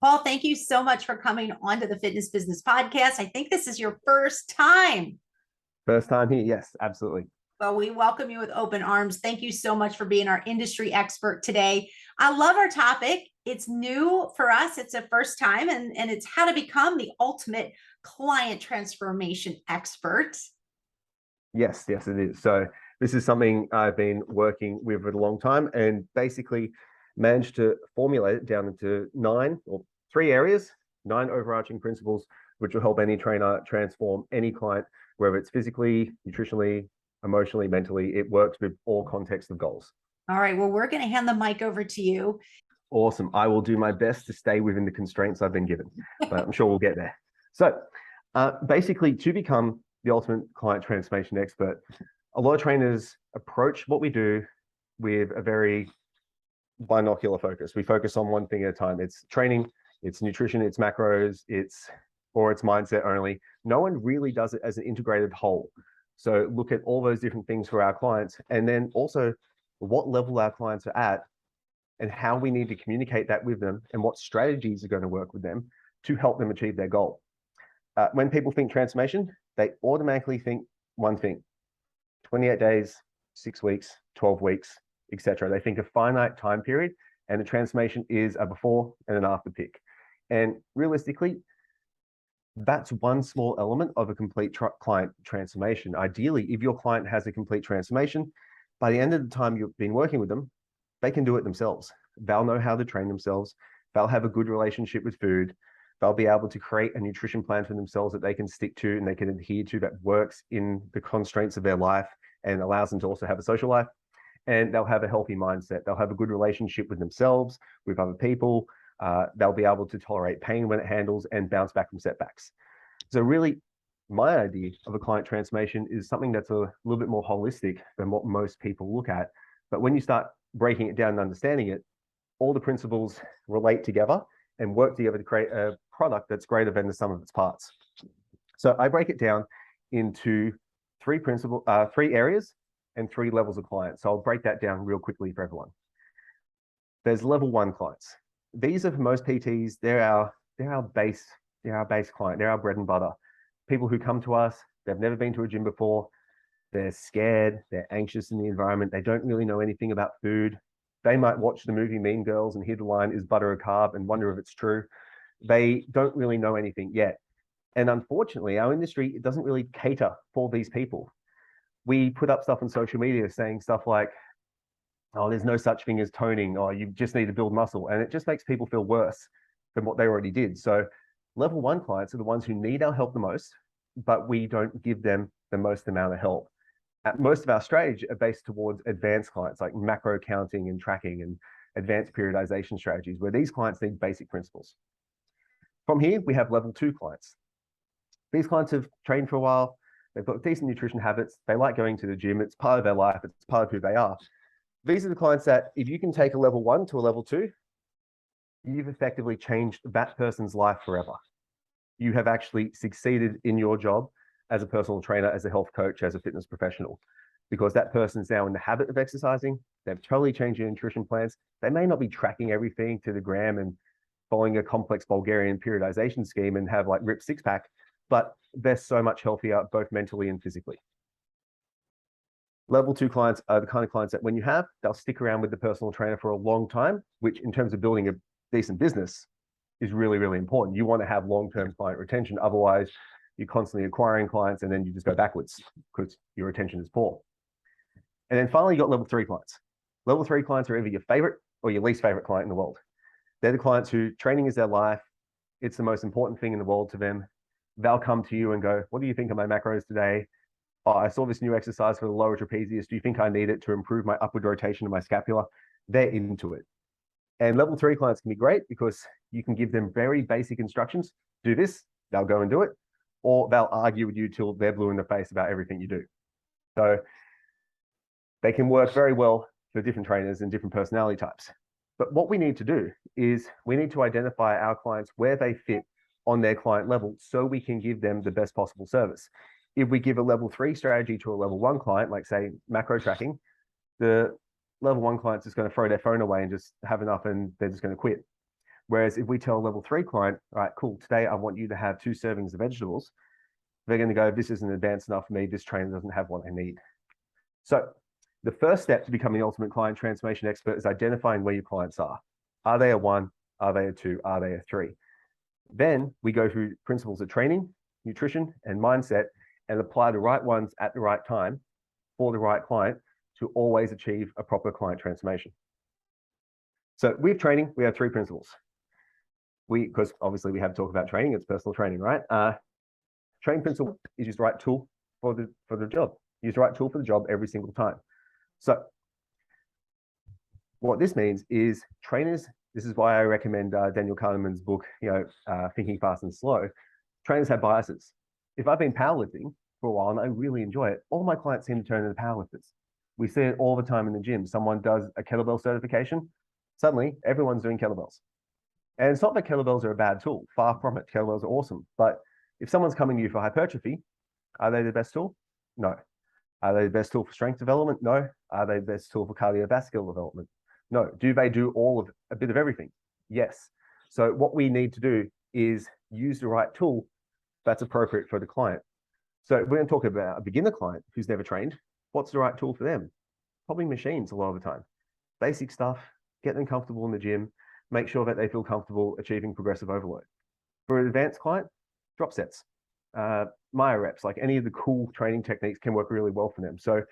Paul, thank you so much for coming on to the Fitness Business Podcast. I think this is your first time. First time here. Yes, absolutely. Well, we welcome you with open arms. Thank you so much for being our industry expert today. I love our topic. It's new for us. It's a first time, and it's how to become the ultimate client transformation expert. Yes, it is. So this is something I've been working with for a long time and basically managed to formulate it down into 3 areas, 9 overarching principles, which will help any trainer transform any client, whether it's physically, nutritionally, emotionally, mentally. It works with all contexts of goals. All right. Well, we're going to hand the mic over to you. Awesome. I will do my best to stay within the constraints I've been given, but I'm sure we'll get there. So basically, to become the ultimate client transformation expert, a lot of trainers approach what we do with a very binocular focus. We focus on one thing at a time. It's training, it's nutrition, it's macros, it's mindset only. No one really does it as an integrated whole. So look at all those different things for our clients, and then also what level our clients are at and how we need to communicate that with them and what strategies are going to work with them to help them achieve their goal. When people think transformation, they automatically think one thing: 28 days, 6 weeks, 12 weeks, etc. They think a finite time period, and the transformation is a before and an after pick. And realistically, that's one small element of a complete client transformation. Ideally, if your client has a complete transformation, by the end of the time you've been working with them, they can do it themselves. They'll know how to train themselves. They'll have a good relationship with food. They'll be able to create a nutrition plan for themselves that they can stick to and they can adhere to, that works in the constraints of their life and allows them to also have a social life. And they'll have a healthy mindset. They'll have a good relationship with themselves, with other people. They'll be able to tolerate pain when it handles and bounce back from setbacks. So really, my idea of a client transformation is something that's a little bit more holistic than what most people look at. But when you start breaking it down and understanding it, all the principles relate together and work together to create a product that's greater than the sum of its parts. So I break it down into 3 areas and 3 levels of clients. So I'll break that down real quickly for everyone. There's level 1 clients. These are, for most PTs, they're our base client. They're our bread and butter. People who come to us, they've never been to a gym before. They're scared, they're anxious in the environment. They don't really know anything about food. They might watch the movie Mean Girls and hear the line, "Is butter a carb?" and wonder if it's true. They don't really know anything yet. And unfortunately, our industry, it doesn't really cater for these people. We put up stuff on social media saying stuff like, "Oh, there's no such thing as toning," or "You just need to build muscle." And it just makes people feel worse than what they already did. So level 1 clients are the ones who need our help the most, but we don't give them the most amount of help. Most of our strategies are based towards advanced clients like macro counting and tracking and advanced periodization strategies, where these clients need basic principles. From here, we have level 2 clients. These clients have trained for a while. They've got decent nutrition habits. They like going to the gym. It's part of their life. It's part of who they are. These are the clients that, if you can take a level 1 to a level 2, you've effectively changed that person's life forever. You have actually succeeded in your job as a personal trainer, as a health coach, as a fitness professional, because that person's now in the habit of exercising. They've totally changed their nutrition plans. They may not be tracking everything to the gram and following a complex Bulgarian periodization scheme and have like ripped 6-pack, but they're so much healthier, both mentally and physically. Level 2 clients are the kind of clients that when you have, they'll stick around with the personal trainer for a long time, which in terms of building a decent business is really, really important. You want to have long-term client retention. Otherwise, you're constantly acquiring clients and then you just go backwards because your retention is poor. And then finally, you got level 3 clients. Level 3 clients are either your favorite or your least favorite client in the world. They're the clients who training is their life. It's the most important thing in the world to them. They'll come to you and go, "What do you think of my macros today? Oh, I saw this new exercise for the lower trapezius. Do you think I need it to improve my upward rotation of my scapula?" They're into it. And level 3 clients can be great because you can give them very basic instructions. Do this, they'll go and do it, or they'll argue with you till they're blue in the face about everything you do. So they can work very well for different trainers and different personality types. But what we need to do is we need to identify our clients where they fit on their client level so we can give them the best possible service. If we give a level 3 strategy to a level 1 client, like say macro tracking, the level 1 client's just going to throw their phone away and just have enough and they're just going to quit. Whereas if we tell a level 3 client, all right, cool, today I want you to have 2 servings of vegetables, they're going to go, this isn't advanced enough for me. This trainer doesn't have what I need. So the first step to becoming the ultimate client transformation expert is identifying where your clients are. Are they a 1? Are they a 2? Are they a 3? Then we go through principles of training, nutrition, and mindset and apply the right ones at the right time for the right client to always achieve a proper client transformation. So with training, we have 3 principles. Because obviously we have to talk about training, it's personal training, right? Training principle is use the right tool for the job. Use the right tool for the job every single time. So what this means is trainers, this is why I recommend Daniel Kahneman's book, Thinking Fast and Slow. Trainers have biases. If I've been powerlifting for a while and I really enjoy it, all my clients seem to turn into powerlifters. We see it all the time in the gym. Someone does a kettlebell certification, suddenly everyone's doing kettlebells. And it's not that kettlebells are a bad tool. Far from it. Kettlebells are awesome. But if someone's coming to you for hypertrophy, are they the best tool? No. Are they the best tool for strength development? No. Are they the best tool for cardiovascular development? No. Do they do a bit of everything? Yes. So what we need to do is use the right tool that's appropriate for the client. So we're going to talk about a beginner client who's never trained. What's the right tool for them? Probably machines a lot of the time. Basic stuff, get them comfortable in the gym, make sure that they feel comfortable achieving progressive overload. For an advanced client, drop sets, Maya reps, like any of the cool training techniques can work really well for them. So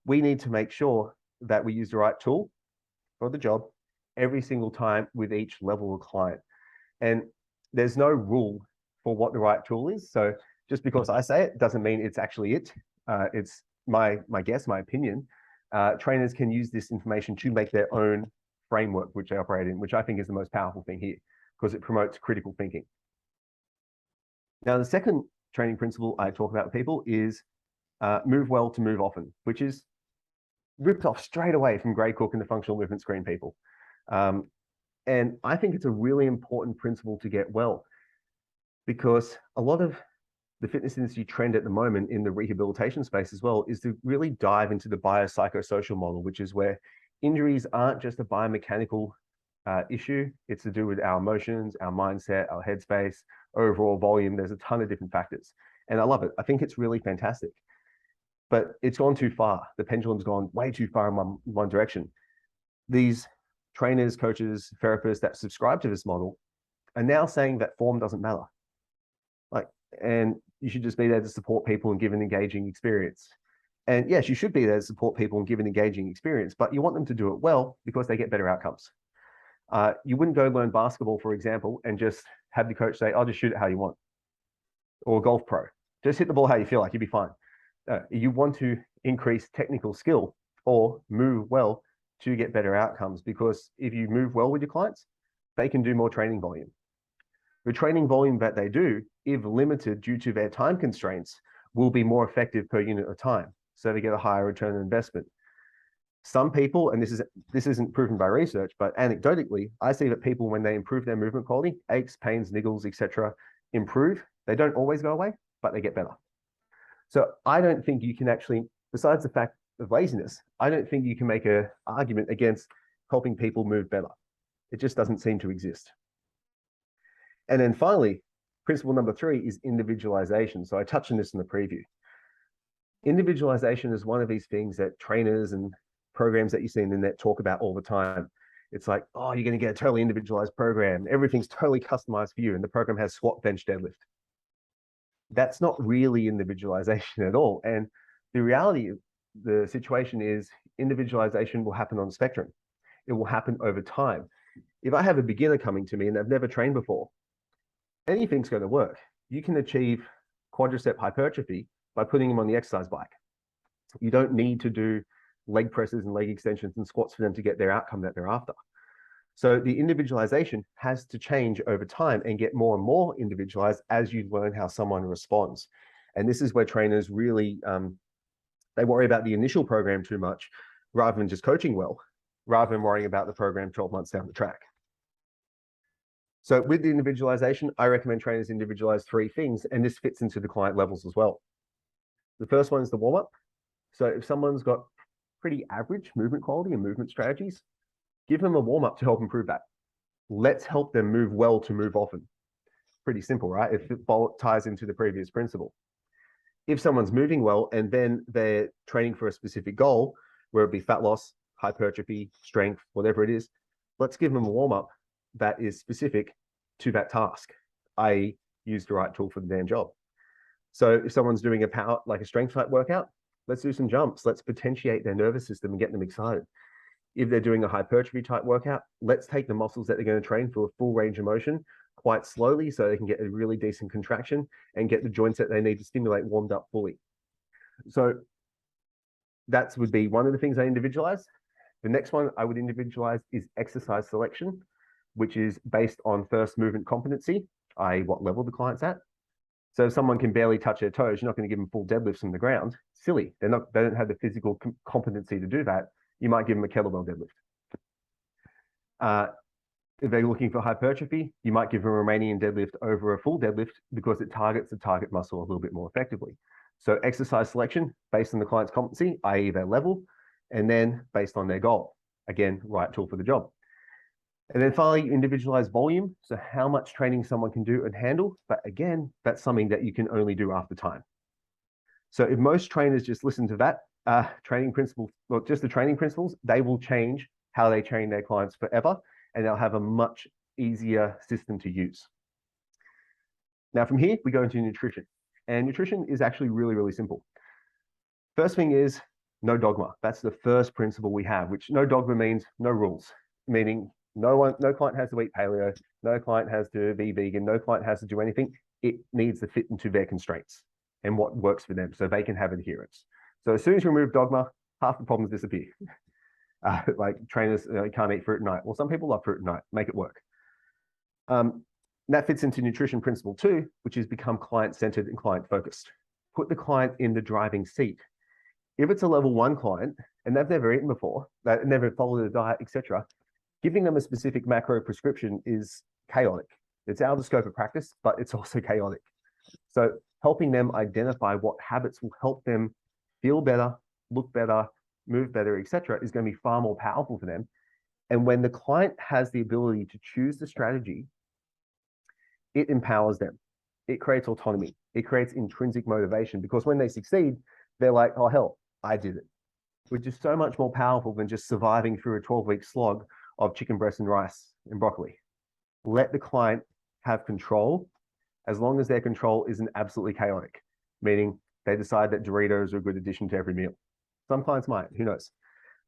we need to make sure that we use the right tool for the job every single time with each level of client. And there's no rule for what the right tool is. So just because I say it doesn't mean it's actually it. It's my guess, my opinion. Trainers can use this information to make their own framework which they operate in, which I think is the most powerful thing here because it promotes critical thinking. Now, the second training principle I talk about with people is move well to move often, which is ripped off straight away from Gray Cook and the functional movement screen people. And I think it's a really important principle to get well because a lot of the fitness industry trend at the moment in the rehabilitation space as well is to really dive into the biopsychosocial model, which is where injuries aren't just a biomechanical issue. It's to do with our emotions, our mindset, our headspace, overall volume. There's a ton of different factors. And I love it. I think it's really fantastic. But it's gone too far. The pendulum's gone way too far in one direction. These trainers, coaches, therapists that subscribe to this model are now saying that form doesn't matter. And you should just be there to support people and give an engaging experience. And yes, you should be there to support people and give an engaging experience, but you want them to do it well because they get better outcomes. You wouldn't go learn basketball, for example, and just have the coach say, I'll just shoot it how you want. Or golf pro, just hit the ball how you feel like, you'll be fine. You want to increase technical skill or move well to get better outcomes, because if you move well with your clients, they can do more training volume. The training volume that they do, if limited due to their time constraints, will be more effective per unit of time. So they get a higher return on investment. Some people, and this isn't proven by research, but anecdotally, I see that people, when they improve their movement quality, aches, pains, niggles, etc., improve. They don't always go away, but they get better. So I don't think you can actually, besides the fact of laziness, I don't think you can make an argument against helping people move better. It just doesn't seem to exist. And then finally, principle number 3 is individualization. So I touched on this in the preview. Individualization is one of these things that trainers and programs that you see in the net talk about all the time. It's like, oh, you're going to get a totally individualized program. Everything's totally customized for you. And the program has squat, bench, deadlift. That's not really individualization at all. And the reality of the situation is individualization will happen on the spectrum. It will happen over time. If I have a beginner coming to me and they've never trained before, anything's going to work. You can achieve quadricep hypertrophy by putting them on the exercise bike. You don't need to do leg presses and leg extensions and squats for them to get their outcome that they're after. So the individualization has to change over time and get more and more individualized as you learn how someone responds. And this is where trainers really, they worry about the initial program too much rather than just coaching well, rather than worrying about the program 12 months down the track. So with the individualization, I recommend trainers individualize 3 things, and this fits into the client levels as well. The first one is the warm-up. So if someone's got pretty average movement quality and movement strategies, give them a warm-up to help improve that. Let's help them move well to move often. Pretty simple, right? If it ties into the previous principle. If someone's moving well and then they're training for a specific goal, whether it be fat loss, hypertrophy, strength, whatever it is, let's give them a warm-up that is specific to that task, i.e. use the right tool for the damn job. So if someone's doing a power, like a strength type workout, let's do some jumps. Let's potentiate their nervous system and get them excited. If they're doing a hypertrophy type workout, let's take the muscles that they're going to train for a full range of motion quite slowly so they can get a really decent contraction and get the joints that they need to stimulate warmed up fully. So that would be one of the things I individualize. The next one I would individualize is exercise selection, which is based on first movement competency, i.e. what level the client's at. So if someone can barely touch their toes, you're not going to give them full deadlifts from the ground. Silly. They don't have the physical competency to do that. You might give them a kettlebell deadlift. If they're looking for hypertrophy, you might give them a Romanian deadlift over a full deadlift because it targets the target muscle a little bit more effectively. So exercise selection based on the client's competency, i.e. their level, and then based on their goal. Again, right tool for the job. And then finally, individualize volume. So how much training someone can do and handle. But again, that's something that you can only do after time. So if most trainers just listen to that training principle, well, just the training principles, they will change how they train their clients forever, and they'll have a much easier system to use. Now from here, we go into nutrition. And nutrition is actually really, really simple. First thing is no dogma. That's the first principle we have, which no dogma means no rules, meaning no client has to eat paleo, no client has to be vegan, no client has to do anything. It needs to fit into their constraints and what works for them so they can have adherence. So as soon as you remove dogma, half the problems disappear. Like trainers can't eat fruit at night. Well, some people love fruit at night, make it work. That fits into nutrition principle 2, which is become client-centered and client-focused. Put the client in the driving seat. If it's a level 1 client and they've never eaten before, they've never followed a diet, etc., giving them a specific macro prescription is chaotic. It's out of the scope of practice, but it's also chaotic. So helping them identify what habits will help them feel better, look better, move better, etc., is going to be far more powerful for them. And when the client has the ability to choose the strategy, it empowers them. It creates autonomy. It creates intrinsic motivation, because when they succeed, they're like, oh, hell, I did it. Which is so much more powerful than just surviving through a 12-week slog of chicken breast and rice and broccoli. Let the client have control, as long as their control isn't absolutely chaotic, meaning they decide that Doritos are a good addition to every meal. Some clients might, who knows?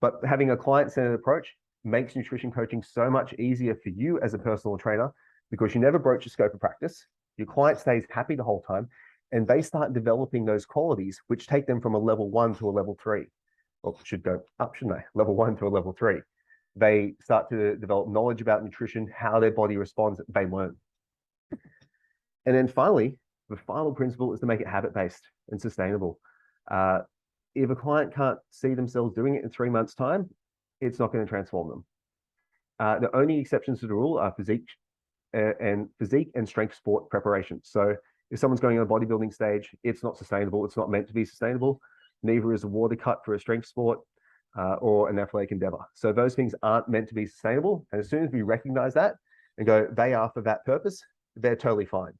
But having a client-centered approach makes nutrition coaching so much easier for you as a personal trainer, because you never broach your scope of practice. Your client stays happy the whole time, and they start developing those qualities, which take them from a level 1 to a level 3. Or should go up, shouldn't they? Level 1 to a level 3. They start to develop knowledge about nutrition, how their body responds, they learn. And then finally, the final principle is to make it habit-based and sustainable. If a client can't see themselves doing it in 3 months' time, it's not going to transform them. The only exceptions to the rule are physique and strength sport preparation. So if someone's going on a bodybuilding stage, it's not sustainable. It's not meant to be sustainable. Neither is a water cut for a strength sport or an athletic endeavor. So those things aren't meant to be sustainable. And as soon as we recognize that and go, they are for that purpose, they're totally fine.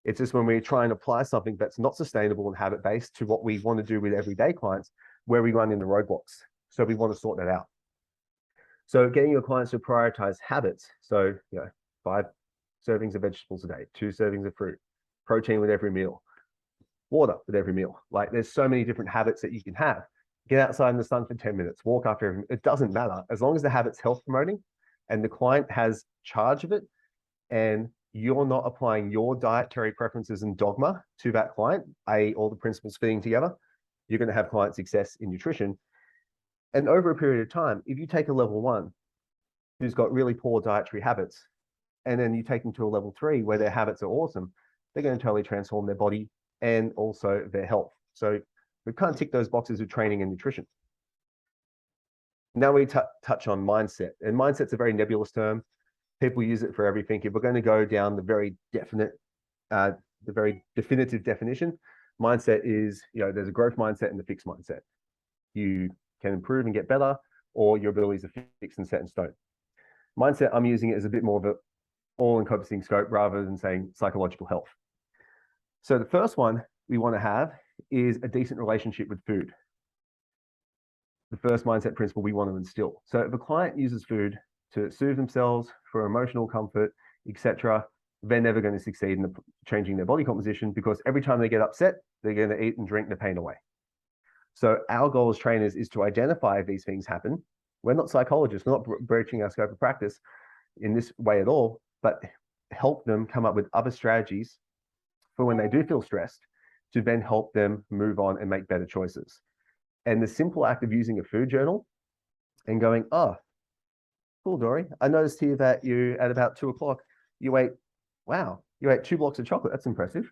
It's just when we try and apply something that's not sustainable and habit-based to what we want to do with everyday clients, where we run into roadblocks. So we want to sort that out. So getting your clients to prioritize habits. So, 5 servings of vegetables a day, 2 servings of fruit, protein with every meal, water with every meal. Like, there's so many different habits that you can have. Get outside in the sun for 10 minutes, walk after every, it doesn't matter. As long as the habit's health promoting and the client has charge of it, and you're not applying your dietary preferences and dogma to that client, i.e. all the principles fitting together, you're going to have client success in nutrition. And over a period of time, if you take a level 1 who's got really poor dietary habits, and then you take them to a level 3 where their habits are awesome, they're going to totally transform their body and also their health. So we can't tick those boxes with training and nutrition. Now we touch on mindset. And mindset's a very nebulous term. People use it for everything. If we're going to go down the very definitive definition, mindset is, there's a growth mindset and a fixed mindset. You can improve and get better, or your abilities are fixed and set in stone. mindset, I'm using it as a bit more of an all-encompassing scope rather than saying psychological health. So the first one we want to have is a decent relationship with food. The first mindset principle we want to instill. So if a client uses food to soothe themselves for emotional comfort, etc., they're never going to succeed in changing their body composition, because every time they get upset, they're going to eat and drink the pain away. So our goal as trainers is to identify if these things happen. We're not psychologists, we're not breaching our scope of practice in this way at all, but help them come up with other strategies for when they do feel stressed to then help them move on and make better choices. And the simple act of using a food journal and going, oh, cool, Dory, I noticed here that you, at about 2 o'clock, you ate 2 blocks of chocolate. That's impressive.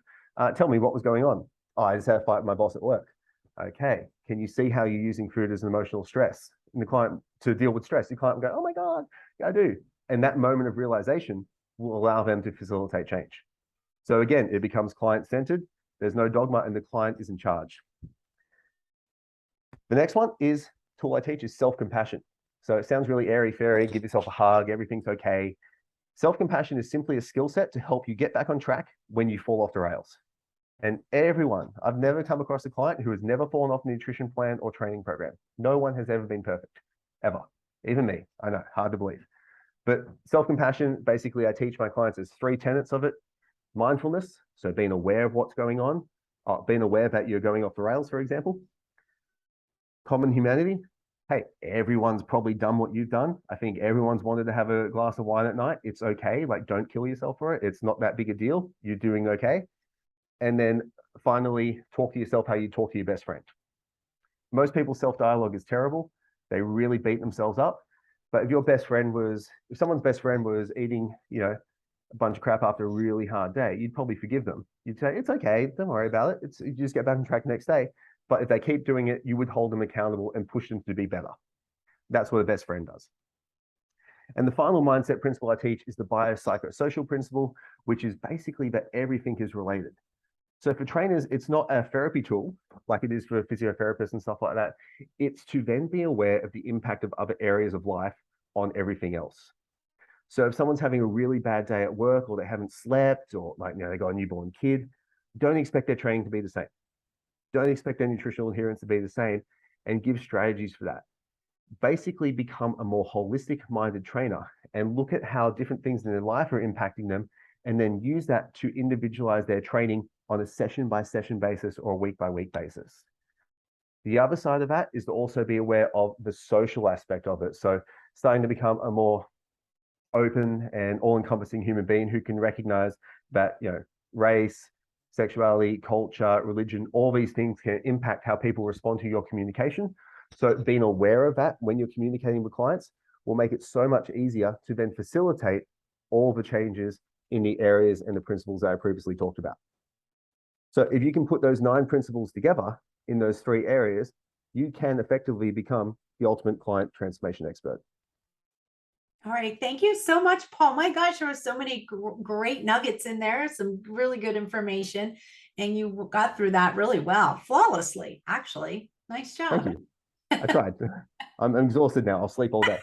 Tell me what was going on. Oh, I just had a fight with my boss at work. Okay, can you see how you're using food as an emotional stress? And the client, to deal with stress, the client will go, oh my God, yeah, I do. And that moment of realization will allow them to facilitate change. So again, it becomes client-centered. There's no dogma and the client is in charge. The next one is, tool I teach is self-compassion. So it sounds really airy-fairy, give yourself a hug, everything's okay. Self-compassion is simply a skill set to help you get back on track when you fall off the rails. And everyone, I've never come across a client who has never fallen off a nutrition plan or training program. No one has ever been perfect, ever. Even me, I know, hard to believe. But self-compassion, basically I teach my clients there's 3 tenets of it. Mindfulness, so being aware of what's going on, being aware that you're going off the rails, for example. Common humanity, hey, everyone's probably done what you've done. I think everyone's wanted to have a glass of wine at night. It's okay, like don't kill yourself for it. It's not that big a deal. You're doing okay. And then finally, talk to yourself how you talk to your best friend. Most people's self-dialogue is terrible. They really beat themselves up. But if someone's best friend was eating, a bunch of crap after a really hard day, you'd probably forgive them. You'd say, it's okay, don't worry about it. You just get back on track the next day. But if they keep doing it, you would hold them accountable and push them to be better. That's what a best friend does. And the final mindset principle I teach is the biopsychosocial principle, which is basically that everything is related. So for trainers, it's not a therapy tool like it is for physiotherapists and stuff like that. It's to then be aware of the impact of other areas of life on everything else. So if someone's having a really bad day at work, or they haven't slept, or they got a newborn kid, don't expect their training to be the same. Don't expect their nutritional adherence to be the same, and give strategies for that. Basically become a more holistic minded trainer and look at how different things in their life are impacting them, and then use that to individualize their training on a session by session basis or a week by week basis. The other side of that is to also be aware of the social aspect of it. So starting to become a more open and all-encompassing human being who can recognize that, race, sexuality, culture, religion, all these things can impact how people respond to your communication. So being aware of that when you're communicating with clients will make it so much easier to then facilitate all the changes in the areas and the principles that I previously talked about. So if you can put those 9 principles together in those 3 areas, you can effectively become the ultimate client transformation expert. All right. Thank you so much, Paul. My gosh, there were so many great nuggets in there, some really good information, and you got through that really well, flawlessly, actually. Nice job. Thank you. I tried. I'm exhausted now. I'll sleep all day.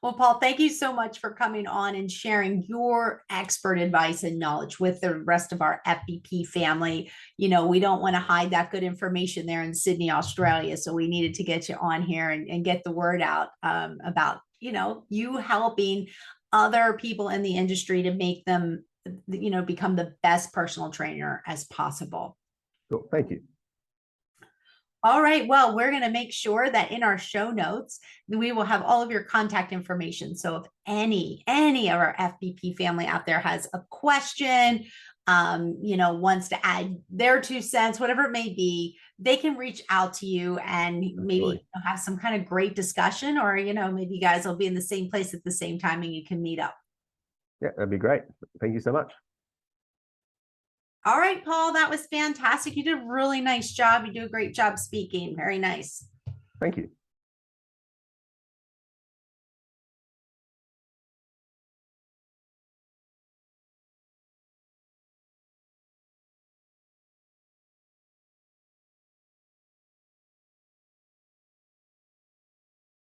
Well, Paul, thank you so much for coming on and sharing your expert advice and knowledge with the rest of our FBP family. We don't want to hide that good information there in Sydney, Australia. So we needed to get you on here and get the word out about, you helping other people in the industry to make them, become the best personal trainer as possible. Cool. Thank you. All right. Well, we're going to make sure that in our show notes, we will have all of your contact information. So if any of our FBP family out there has a question, wants to add their 2 cents, whatever it may be, they can reach out to you and maybe have some kind of great discussion, or, maybe you guys will be in the same place at the same time and you can meet up. Yeah, that'd be great. Thank you so much. All right, Paul, that was fantastic. You did a really nice job. You do a great job speaking. Very nice. Thank you.